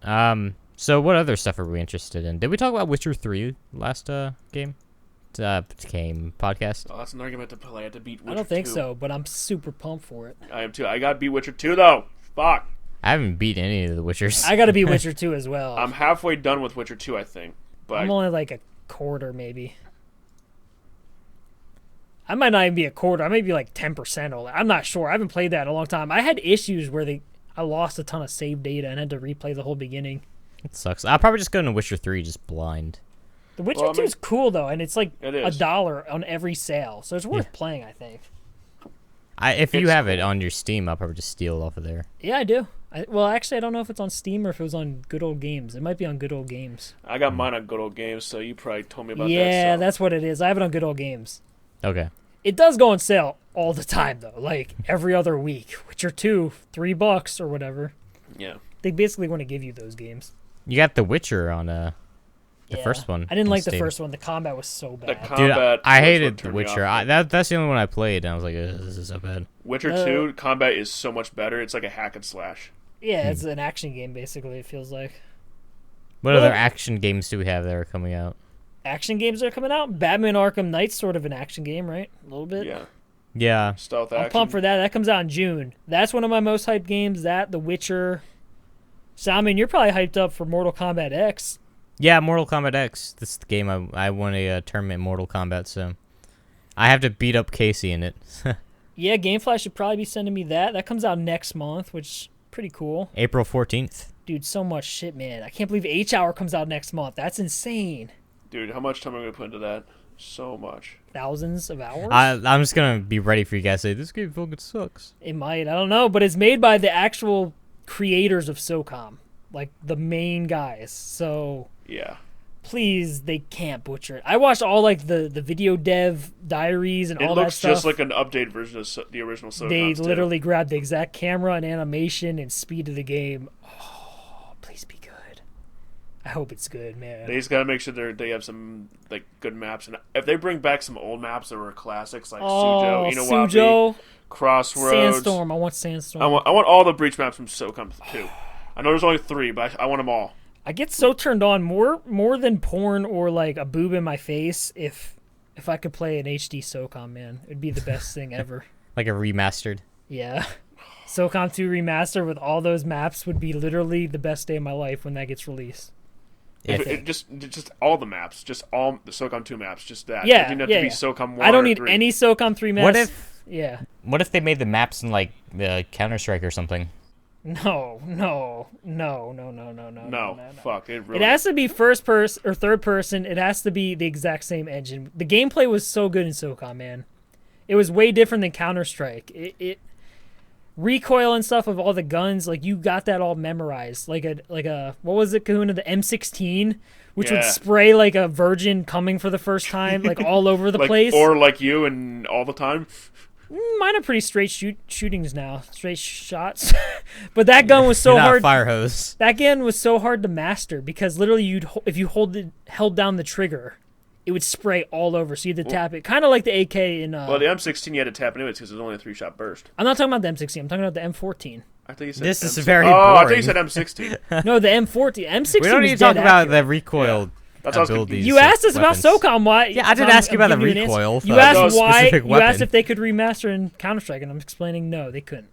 so what other stuff are we interested in? Did we talk about Witcher 3 last game podcast? Oh, that's an argument to play. I had to beat Witcher 2. I don't think so, but I'm super pumped for it. I am too. I got to beat Witcher 2 though. Fuck. I haven't beat any of the Witchers. I got to beat Witcher 2 as well. I'm halfway done with Witcher 2, I think. But I'm only like a quarter, maybe. I might not even be a quarter. I may be like 10% older. I'm not sure. I haven't played that in a long time. I had issues where I lost a ton of save data and had to replay the whole beginning. It sucks. I'll probably just go into Witcher 3 just blind. The Witcher 2 is cool though, and it's like it is. $1 on every sale, so it's worth playing. I think. If you have it on your Steam, I'll probably just steal it off of there. Yeah, I do. Well, actually, I don't know if it's on Steam or if it was on Good Old Games. It might be on Good Old Games. I got mine on Good Old Games, so you probably told me about that. Yeah, So. that's what it is. I have it on Good Old Games. Okay. It does go on sale all the time though, like every other week. Witcher 2, $3 or whatever. Yeah. They basically want to give you those games. You got The Witcher on the first one. I didn't on like the Steam. first one. The combat was so The bad. combat. Dude, I was hated what The turned me Witcher. off. That's the only one I played, and I was like, this is so bad. Witcher 2 combat is so much better. It's like a hack and slash. Yeah, it's an action game basically. It feels like What Well- other action games do we have that are coming out? action games are coming out. Batman Arkham Knight's sort of an action game, right? A little bit. Yeah. Yeah. Stealth I'm action. pumped for that. That comes out in June. That's one of my most hyped games. That The Witcher. So I mean, you're probably hyped up for Mortal Kombat X. Yeah, Mortal Kombat X. This is the game I won a tournament in Mortal Kombat, so I have to beat up Casey in it. Yeah, GameFly should probably be sending me that. That comes out next month, which is pretty cool. April 14th. Dude, so much shit, man. I can't believe H Hour comes out next month. That's insane. Dude, how much time am I going to put into that? So much. Thousands of hours? I'm just gonna be ready for you guys to say this game fucking sucks. It might. I don't know. But it's made by the actual creators of SOCOM. Like, the main guys. So, Yeah. please, they can't butcher it. I watched all, like, the video dev diaries and It all that looks stuff. just like an updated version of the original SOCOM. They literally grabbed the exact camera and animation and speed of the game. Oh, please be good. I hope it's good, man. They just gotta make sure they have some like good maps, and if they bring back some old maps that were classics like Sujo, Inawabi, Sujo, Crossroads, Sandstorm. I want Sandstorm. I want all the Breach maps from SOCOM 2. I know there's only 3, but I want them all. I get so turned on more than porn or like a boob in my face if I could play an HD SOCOM, man. It'd be the best thing ever. Like a remastered. Yeah. SOCOM 2 remaster with all those maps would be literally the best day of my life when that gets released. Just all the maps, just all the SOCOM 2 maps, just that. Yeah, It didn't have yeah, to be yeah. SOCOM 1 I don't or need 3. any SOCOM 3 maps. What if they made the maps in like the Counter-Strike or something? No. No, fuck. It has to be first person or third person. It has to be the exact same engine. The gameplay was so good in SOCOM, man. It was way different than Counter-Strike. It recoil and stuff of all the guns, like you got that all memorized. Like a what was it, Kahuna? The M16, which would Yeah. spray like a virgin coming for the first time, like all over the like, place. or like you and all the time. Mine are pretty straight shootings now, straight shots. But that gun was so You're not hard. a fire hose. That gun was so hard to master because literally if you held down the trigger, it would spray all over. So you had to tap it, kind of like the AK in. Well, the M16 you had to tap into it because it was only a 3-shot burst. I'm not talking about the M16. I'm talking about the M14. I think you said This is M16. very Oh, I boring. think you said M16. No, the M14. M16. We don't was need to talk dead about accurate. the recoil That's what I was abilities. You asked us weapons. about SOCOM. Why? Yeah, I didn't so ask you about the giving you an answer. recoil. You for asked a why. specific You asked weapon. if they could remaster in Counter-Strike, and I'm explaining no, they couldn't.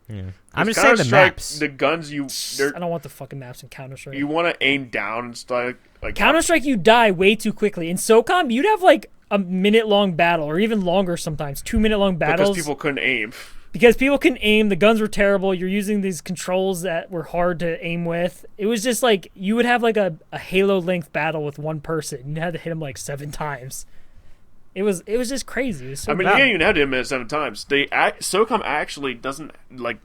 I'm just saying the Counter-Strike, maps. The guns I don't want the fucking maps in Counter-Strike. you want to aim down and stuff like Counter-Strike, you die way too quickly. In SOCOM, you'd have like a minute-long battle, or even longer sometimes, 2-minute-long battles. because people couldn't aim. Because people can aim, the guns were terrible. You're using these controls that were hard to aim with. It was just like you would have like a Halo-length battle with one person. You had to hit him like 7 times. It was just crazy. It was so I mean, bad. you even had to hit him 7 times. SOCOM actually doesn't like.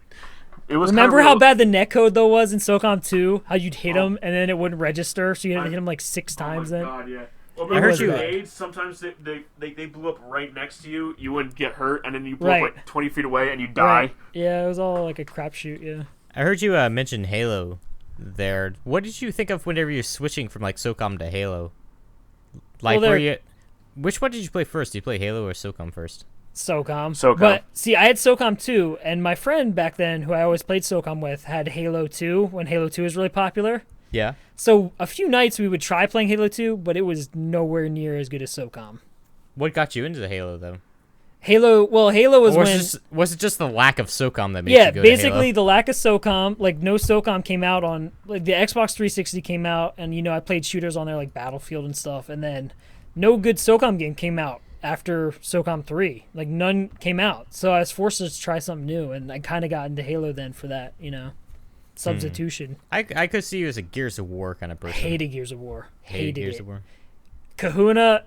It was Remember kind of how bad the netcode though was in SOCOM 2? How you'd hit him and then it wouldn't register, so you had to hit him like 6 times then. God, yeah. Well, I heard remember you- grenades, sometimes they blew up right next to you. You wouldn't get hurt, and then you blew Right. up like 20 feet away, and you die. Right. Yeah, it was all like a crapshoot. Yeah. I heard you mention Halo there. What did you think of whenever you're switching from like SOCOM to Halo? Like, Well, where you? Which one did you play first? Did you play Halo or SOCOM first? SOCOM. SOCOM. But see, I had SOCOM 2, and my friend back then, who I always played SOCOM with, had Halo 2 when Halo 2 was really popular. Yeah. So a few nights we would try playing Halo 2, but it was nowhere near as good as SOCOM. What got you into the Halo though? Halo was Or when was it just the lack of SOCOM that made you go basically to the lack of SOCOM. Like no SOCOM came out on like the Xbox 360 came out, and I played shooters on there like Battlefield and stuff, and then no good SOCOM game came out after SOCOM 3. Like none came out, so I was forced to try something new, and I kind of got into Halo then for that, substitution. I could see you as a Gears of War kind of person. Hated Gears of War. Hated Gears it. of War. Kahuna,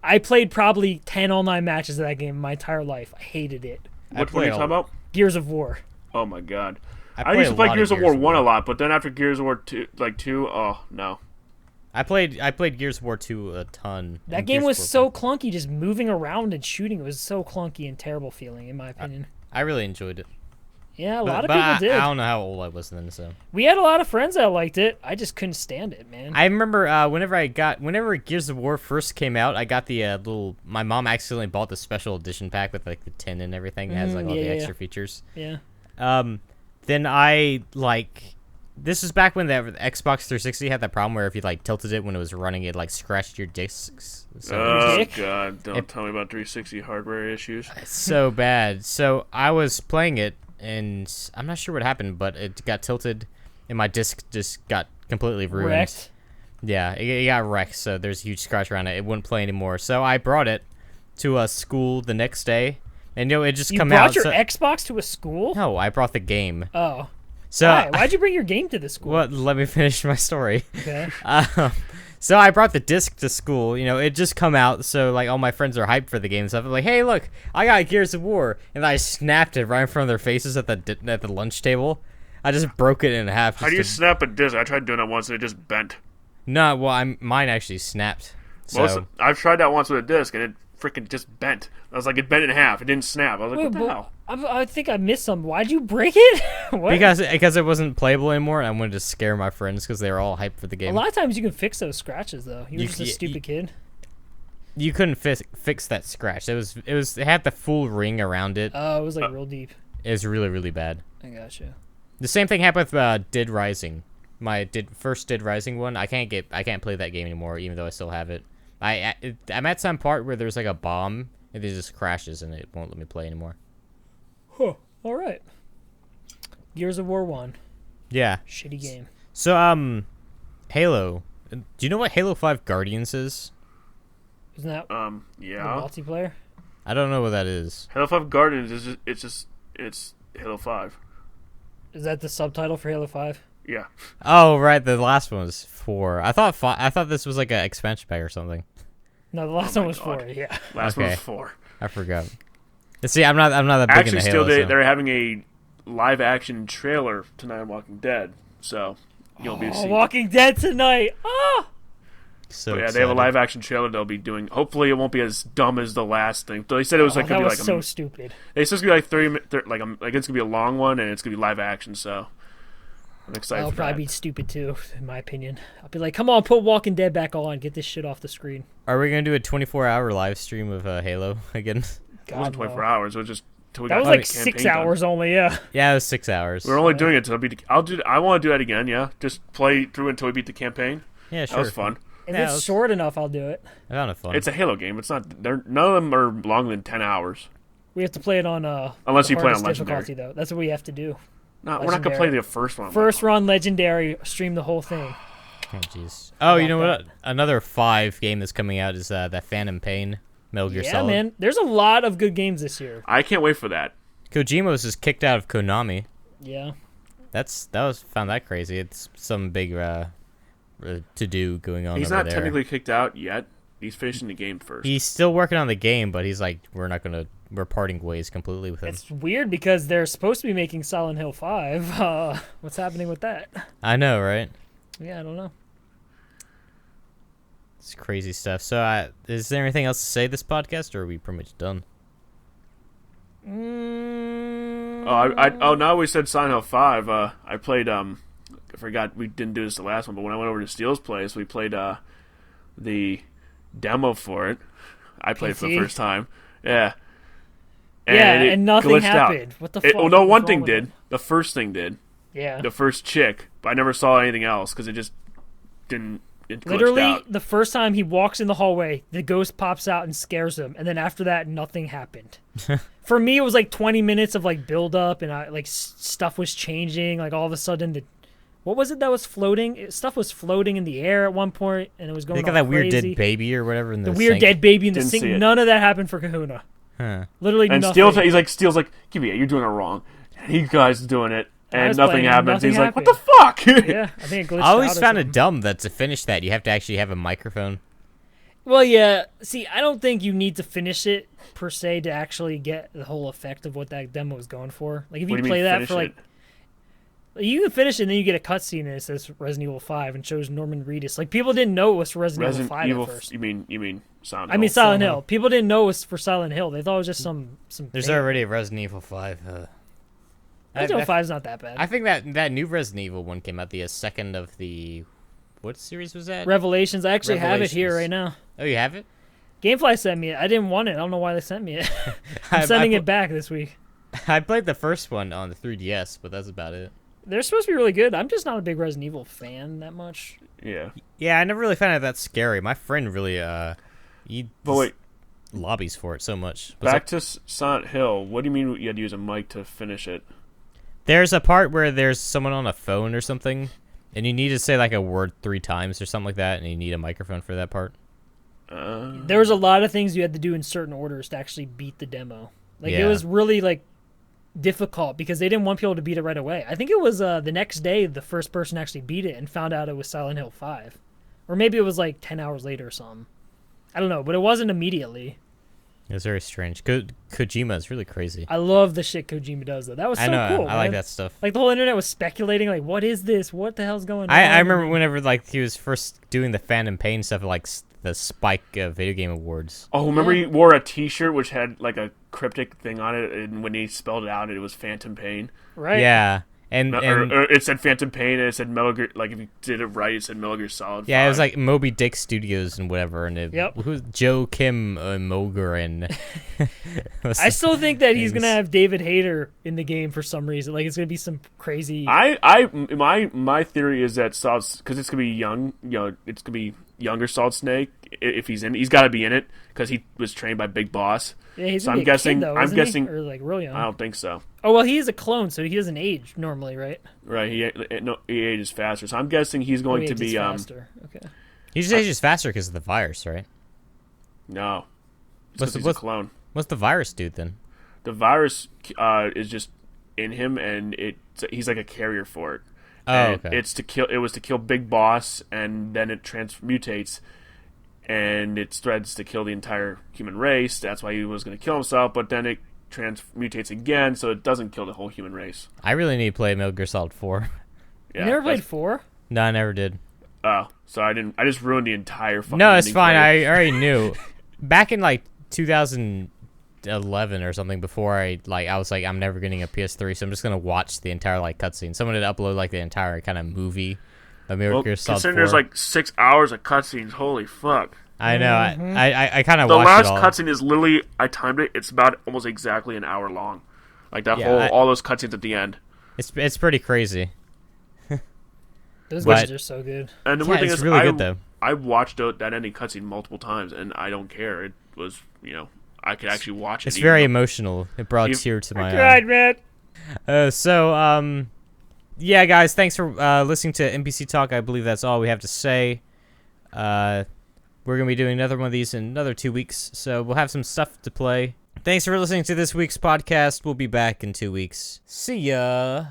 I played probably 10 online matches of that game my entire life. I hated it. What were you talking about? Gears of War. Oh my god. I played used to a play lot Gears of War 1 a lot, but then after Gears of War 2, oh no. I played Gears of War 2 a ton. That and game Gears was of so War clunky, just moving around and shooting. It was so clunky and terrible feeling, in my opinion. I really enjoyed it. Yeah, a lot of But people did. I don't know how old I was then, so. We had a lot of friends that liked it. I just couldn't stand it, man. I remember whenever Gears of War first came out, I got the my mom accidentally bought the special edition pack with like the tin and everything. It has like all the extra features. Yeah. Then this is back when the Xbox 360 had that problem where if you like tilted it when it was running, it like scratched your discs. Oh Dick. god, don't tell me about 360 hardware issues. It's so bad. So I was playing it, and I'm not sure what happened, but it got tilted, and my disc just got completely ruined. Wrecked. Yeah, it got wrecked, so there's a huge scratch around it. It wouldn't play anymore. So I brought it to a school the next day, and it just come out. You brought your Xbox to a school? No, I brought the game. Oh. So Why? Why'd you bring your game to the school? Well, let me finish my story. Okay. So I brought the disc to school. It just come out, so like all my friends are hyped for the game and stuff. I'm like, hey, look, I got Gears of War, and I snapped it right in front of their faces at the lunch table. I just broke it in half. How do you snap a disc? I tried doing that once and it just bent. No, well, mine actually snapped. So I've tried that once with a disc and it freaking just bent. I was like, it bent in half. It didn't snap. I was like, what the hell? I think I missed some. Why'd you break it? What? Because it wasn't playable anymore, and I wanted to scare my friends because they were all hyped for the game. A lot of times you can fix those scratches though. You were just a stupid kid. You couldn't fix that scratch. It had the full ring around it. Oh, it was like real deep. It was really, really bad. I gotcha. The same thing happened with Dead Rising. My first Dead Rising one. I can't play that game anymore, even though I still have it. I'm at some part where there's like a bomb and it just crashes and it won't let me play anymore. Huh. All right. Gears of War 1. Yeah. Shitty game. So Halo. Do you know what Halo 5 Guardians is? Isn't that yeah. the multiplayer? I don't know what that is. Halo 5 Guardians is it's Halo 5. Is that the subtitle for Halo 5? Yeah. Oh right, the last one was 4. I thought this was like an expansion pack or something. No, the last one was 4. Yeah. Last one was 4. I forgot. See, I'm not that big Actually, into Halo. they're having a live action trailer tonight on Walking Dead, so you'll be seeing. Walking Dead tonight. Ah. So yeah, they have a live action trailer they'll be doing. Hopefully, it won't be as dumb as the last thing. They said it was that was so stupid. They said it's gonna be like it's gonna be a long one and it's gonna be live action. So I'm excited. I'll for probably that. be stupid too, in my opinion. I'll be like, "Come on, put Walking Dead back on. Get this shit off the screen." Are we gonna do a 24-hour live stream of Halo again? It wasn't 24 hours. It was just till we that got was the like campaign 6 done. hours only. Yeah. Yeah, it was 6 hours. We're only doing it till I want to do that again. Yeah, just play through until we beat the campaign. Yeah, sure. That was fun. If it's short enough, I'll do it. I found it fun. It's a Halo game. It's not. None of them are longer than 10 hours. We have to play it on Unless the you play on hardest Legendary. difficulty, though. That's what we have to do. No, we're not gonna play the first one. First run Legendary, stream the whole thing. Oh jeez. Oh, you know what? Another 5 game that's coming out is that Phantom Pain, Metal Gear Solid. Yeah, man. There's a lot of good games this year. I can't wait for that. Kojima was just kicked out of Konami. Yeah. Found that crazy. It's some big to do going on. He's over not there. technically kicked out yet. He's finishing the game first. He's still working on the game, but he's like, we're parting ways completely with him. It's weird because they're supposed to be making Silent Hill 5. What's happening with that? I know, right? Yeah, I don't know. It's crazy stuff. So, is there anything else to say this podcast, or are we pretty much done? Now we said Silent Hill 5. I played. I forgot we didn't do this the last one, but when I went over to Steele's place, we played the demo for it. I played it for the first time. Yeah, and nothing glitched out. happened. What the fuck? Oh no, What's one wrong thing with did. it? The first thing did. Yeah. The first chick, but I never saw anything else because it just didn't. It glitched Literally, out. the first time he walks in the hallway, the ghost pops out and scares him, and then after that, nothing happened. For me, it was like 20 minutes of like build up, and stuff was changing. Like all of a sudden, what was it that was floating? Stuff was floating in the air at one point, and it was going. Think of all that weird crazy. dead baby or whatever in the weird sink. dead baby in the Didn't sink. see it. None of that happened for Kahuna. Huh. Literally And nothing. Steele's like, give me it. You're doing it wrong. And he guys doing it, I and was nothing playing, happens. nothing He's like, what happened. the fuck? Yeah, I think it glitched I always out or found it something. dumb that to finish that you have to actually have a microphone. Well, yeah. See, I don't think you need to finish it per se to actually get the whole effect of what that demo is going for. Like if you What do you play mean, that finish for like, it? you can finish it and then you get a cutscene and it says Resident Evil 5 and shows Norman Reedus. Like people didn't know it was for Resident Evil 5 at first. You mean Silent Hill? I mean Silent Hill. Hill. People didn't know it was for Silent Hill. They thought it was just some. There's thing. already a Resident Evil 5. Resident Evil 5's not that bad. I think that new Resident Evil one came out the second of the... What series was that? Revelations. I actually have it here Revelations. right now. Oh, you have it? Gamefly sent me it. I didn't want it. I don't know why they sent me it. I'm sending it back this week. I played the first one on the 3DS, but that's about it. They're supposed to be really good. I'm just not a big Resident Evil fan that much. Yeah. Yeah, I never really found it that scary. My friend really, he But wait, lobbies for it so much. back to Silent Hill. What do you mean you had to use a mic to finish it? There's a part where there's someone on a phone or something, and you need to say like a word 3 times or something like that, and you need a microphone for that part. There was a lot of things you had to do in certain orders to actually beat the demo. Like it Yeah. was really like difficult because they didn't want people to beat it right away. I think it was the next day the first person actually beat it and found out it was Silent Hill 5. Or maybe it was like 10 hours later or something. I don't know, but it wasn't immediately. It was very strange. Kojima is really crazy. I love the shit Kojima does though. That was so I know. cool. I like man. that stuff. Like the whole internet was speculating like what is this? What the hell's going on? I remember whenever like he was first doing the Phantom Pain stuff, like the Spike Video Game Awards. Oh, remember he wore a T-shirt which had like a cryptic thing on it, and when he spelled it out, it was Phantom Pain. Right. Yeah, and Or it said Phantom Pain, and it said Metal Gear. Like if you did it right, it said Metal Gear Solid. yeah, 5. it was like Moby Dick Studios and whatever, and Yep. who's Joe Kim Moger and. I still think that he's things. gonna have David Hayter in the game for some reason. Like it's gonna be some crazy. My theory is that Solid, because it's gonna be young, it's gonna be younger Solid Snake. If he's in, he's got to be in it because he was trained by Big Boss. Yeah, he's So gonna I'm be a guessing- kid, though, I'm isn't he? guessing- or like real young. I don't think so. Oh well, he is a clone, so he doesn't age normally, right? Right? He ages faster, so I'm guessing he's going to He be ages faster. Okay. He just ages faster because of the virus, right? no. It's What's 'cause he's the- a clone. What's the virus do then? The virus is just in him, and he's like a carrier for it. Oh, And okay. It's to kill. It was to kill Big Boss, and then it transmutates, and it threads to kill the entire human race. That's why he was going to kill himself, but then it transmutates again, so it doesn't kill the whole human race. I really need to play Metal Gear Solid 4. Yeah, You never played that's- 4? No, I never did. Oh, so I didn't. I just ruined the entire fucking. No, it's ending fine. for you. I already knew. Back in like 2011 or something, before I was like, I'm never getting a PS3, so I'm just gonna watch the entire like cutscene. Someone had uploaded like the entire kind of movie of Metal Well, Gear Solid 4. considering there's like 6 hours of cutscenes, holy fuck! I know. I kind of The watched last it all. cutscene is literally, I timed it. It's about almost exactly an hour long. Like that Yeah, all those cutscenes at the end. It's pretty crazy. Those But- games are so good. And the Yeah, weird thing it's is, really good though. I watched that ending cutscene multiple times, and I don't care. It was, I could actually watch it. It's even very though- emotional. It brought a You- tear to my eye. Right, man. Yeah, guys, thanks for listening to NPC Talk. I believe that's all we have to say. We're going to be doing another one of these in another 2 weeks, so we'll have some stuff to play. Thanks for listening to this week's podcast. We'll be back in 2 weeks. See ya.